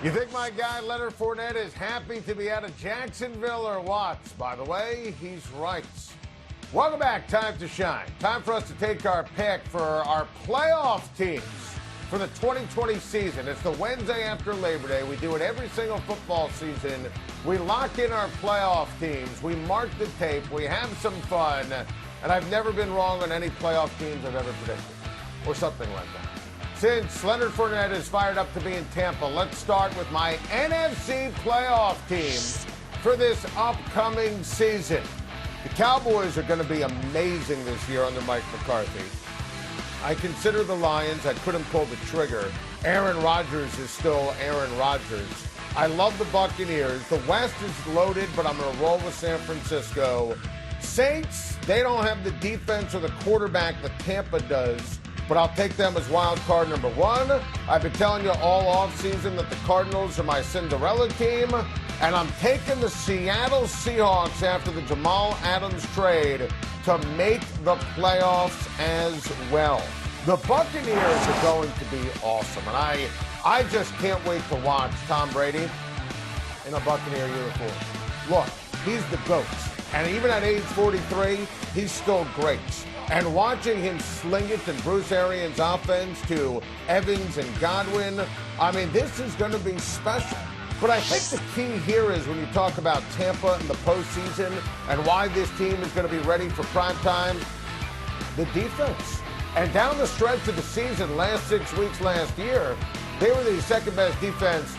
You think my guy Leonard Fournette is happy to be out of Jacksonville or what? By the way, he's right. Welcome back. Time to shine. Time for us to take our pick for our playoff teams for the 2020 season. It's the Wednesday after Labor Day. We do it every single football season. We lock in our playoff teams. We mark the tape. We have some fun. And I've never been wrong on any playoff teams I've ever predicted or something like that. Since Leonard Fournette is fired up to be in Tampa, let's start with my NFC playoff team for this upcoming season. The Cowboys are going to be amazing this year under Mike McCarthy. I consider the Lions. I couldn't pull the trigger. Aaron Rodgers is still Aaron Rodgers. I love the Buccaneers. The West is loaded, but I'm going to roll with San Francisco. Saints, they don't have the defense or the quarterback that Tampa does, but I'll take them as wild card number one. I've been telling you all offseason that the Cardinals are my Cinderella team, and I'm taking the Seattle Seahawks after the Jamal Adams trade to make the playoffs as well. The Buccaneers are going to be awesome, and I just can't wait to watch Tom Brady in a Buccaneer uniform. Look, he's the GOAT, and even at age 43, he's still great. And watching him sling it in Bruce Arians' offense to Evans and Godwin, I mean, this is going to be special. But I think the key here is when you talk about Tampa in the postseason and why this team is going to be ready for prime time, the defense. And down the stretch of the season, last 6 weeks last year, they were the second best defense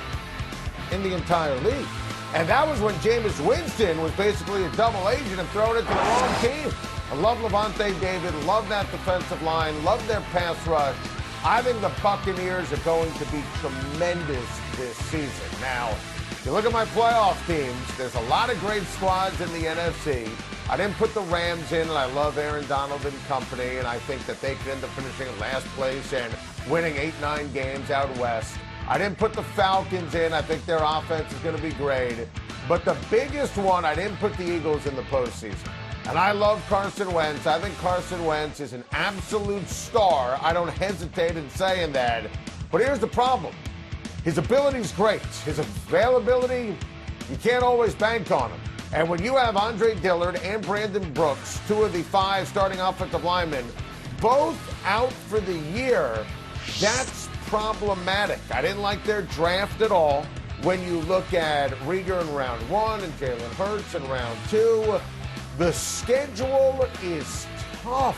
in the entire league. And that was when Jameis Winston was basically a double agent and throwing it to the wrong team. I love Levante David, love that defensive line, love their pass rush. I think the Buccaneers are going to be tremendous this season. Now, if you look at my playoff teams, there's a lot of great squads in the NFC. I didn't put the Rams in, and I love Aaron Donald and company, and I think that they could end up finishing in last place and winning 8-9 games out west. I didn't put the Falcons in. I think their offense is going to be great. But the biggest one, I didn't put the Eagles in the postseason. And I love Carson Wentz. I think Carson Wentz is an absolute star. I don't hesitate in saying that. But here's the problem. His ability is great. His availability, you can't always bank on him. And when you have Andre Dillard and Brandon Brooks, two of the 5 starting offensive linemen, both out for the year, that's problematic. I didn't like their draft at all. When you look at Rieger in round 1 and Jalen Hurts in round 2, the schedule is tough.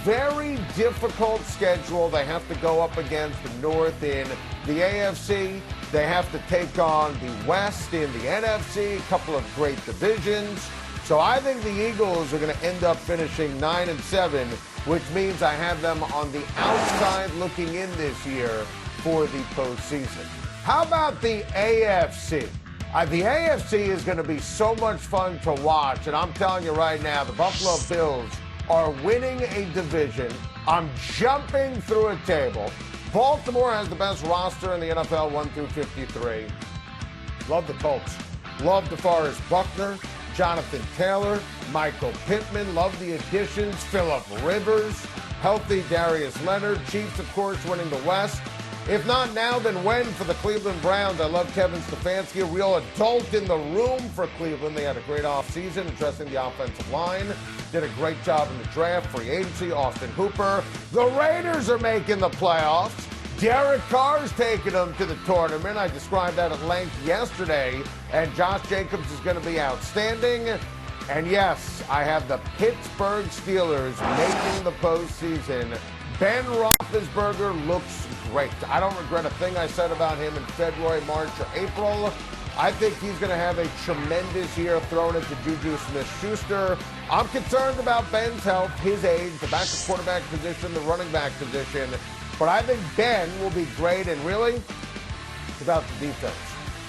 Very difficult schedule. They have to go up against the North in the AFC. They have to take on the West in the NFC, a couple of great divisions. So I think the Eagles are going to end up finishing 9-7, which means I have them on the outside looking in this year for the postseason. How about the AFC? The AFC is going to be so much fun to watch, and I'm telling you right now, the Buffalo Bills are winning a division. I'm jumping through a table. Baltimore has the best roster in the NFL, 1 through 53. Love the Colts. Love DeForest Buckner, Jonathan Taylor, Michael Pittman. Love the additions. Phillip Rivers, healthy Darius Leonard. Chiefs, of course, winning the West. If not now, then when for the Cleveland Browns? I love Kevin Stefanski, a real adult in the room for Cleveland. They had a great offseason addressing the offensive line. Did a great job in the draft, free agency, Austin Hooper. The Raiders are making the playoffs. Derek Carr's taking them to the tournament. I described that at length yesterday. And Josh Jacobs is going to be outstanding. And yes, I have the Pittsburgh Steelers making the postseason. Ben Roethlisberger looks great. I don't regret a thing I said about him in February, March, or April. I think he's going to have a tremendous year throwing it to Juju Smith-Schuster. I'm concerned about Ben's health, his age, the backup quarterback position, the running back position. But I think Ben will be great, and really, it's about the defense.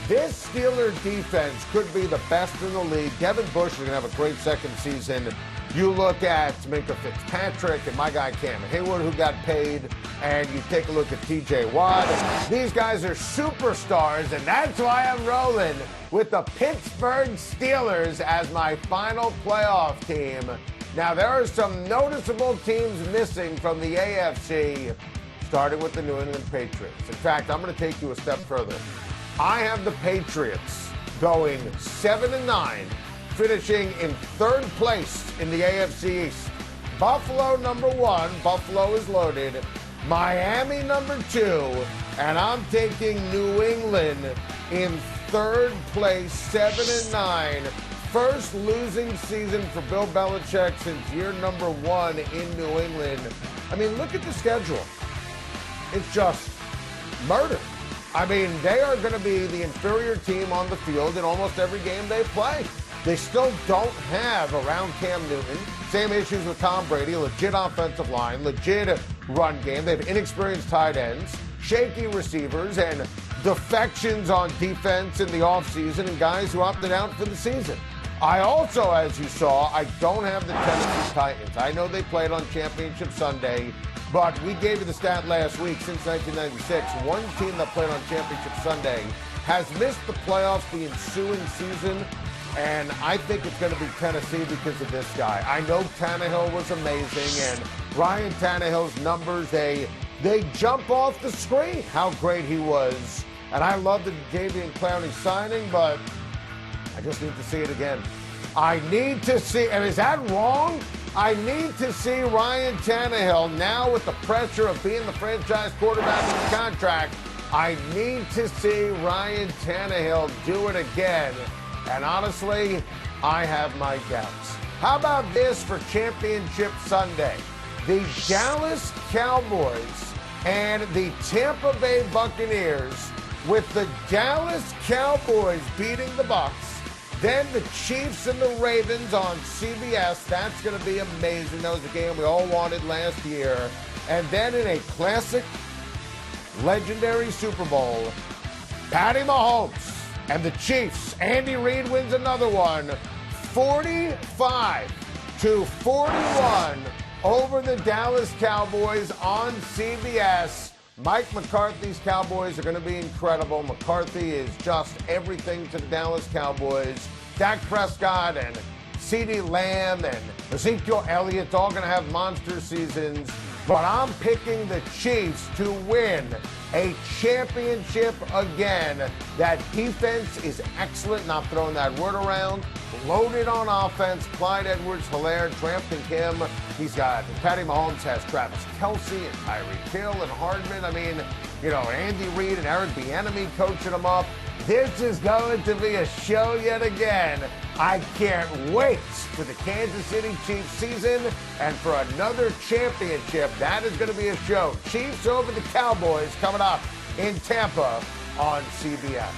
This Steelers defense could be the best in the league. Devin Bush is going to have a great second season. You look at Minkah Fitzpatrick and my guy Cam Hayward, who got paid, and you take a look at T.J. Watt. These guys are superstars, and that's why I'm rolling with the Pittsburgh Steelers as my final playoff team. Now, there are some noticeable teams missing from the AFC, starting with the New England Patriots. In fact, I'm going to take you a step further. I have the Patriots going 7-9, finishing in third place in the AFC East. Buffalo number 1, Buffalo is loaded. Miami number 2, and I'm taking New England in third place, 7-9. First losing season for Bill Belichick since year number 1 in New England. I mean, look at the schedule. It's just murder. I mean, they are going to be the inferior team on the field in almost every game they play. They still don't have around Cam Newton. Same issues with Tom Brady, legit offensive line, legit run game. They have inexperienced tight ends, shaky receivers, and defections on defense in the offseason and guys who opted out for the season. I also, as you saw, I don't have the Tennessee Titans. I know they played on Championship Sunday, but we gave you the stat last week. Since 1996, one team that played on Championship Sunday has missed the playoffs the ensuing season, and I think it's going to be Tennessee because of this guy. I know Tannehill was amazing, and Ryan Tannehill's numbers, they jump off the screen how great he was. And I love the Davian Clowney signing, but I just need to see it again. I need to see, and is that wrong? I need to see Ryan Tannehill now with the pressure of being the franchise quarterback in the contract. I need to see Ryan Tannehill do it again. And honestly, I have my doubts. How about this for Championship Sunday? The Dallas Cowboys and the Tampa Bay Buccaneers, with the Dallas Cowboys beating the Bucs. Then the Chiefs and the Ravens on CBS. That's going to be amazing. That was a game we all wanted last year. And then in a classic, legendary Super Bowl, Patty Mahomes and the Chiefs. Andy Reid wins another one, 45-41 over the Dallas Cowboys on CBS. Mike McCarthy's Cowboys are going to be incredible. McCarthy is just everything to the Dallas Cowboys. Dak Prescott and CeeDee Lamb and Ezekiel Elliott's all going to have monster seasons. But I'm picking the Chiefs to win a championship again. That defense is excellent, not throwing that word around. Loaded on offense. Clyde Edwards-Helaire drafting him. He's got, Patty Mahomes has Travis Kelce and Tyreek Hill and Hardman. I mean, you know, Andy Reid and Eric Bieniemy coaching them up. This is going to be a show yet again. I can't wait for the Kansas City Chiefs season and for another championship. That is going to be a show. Chiefs over the Cowboys coming up in Tampa on CBS.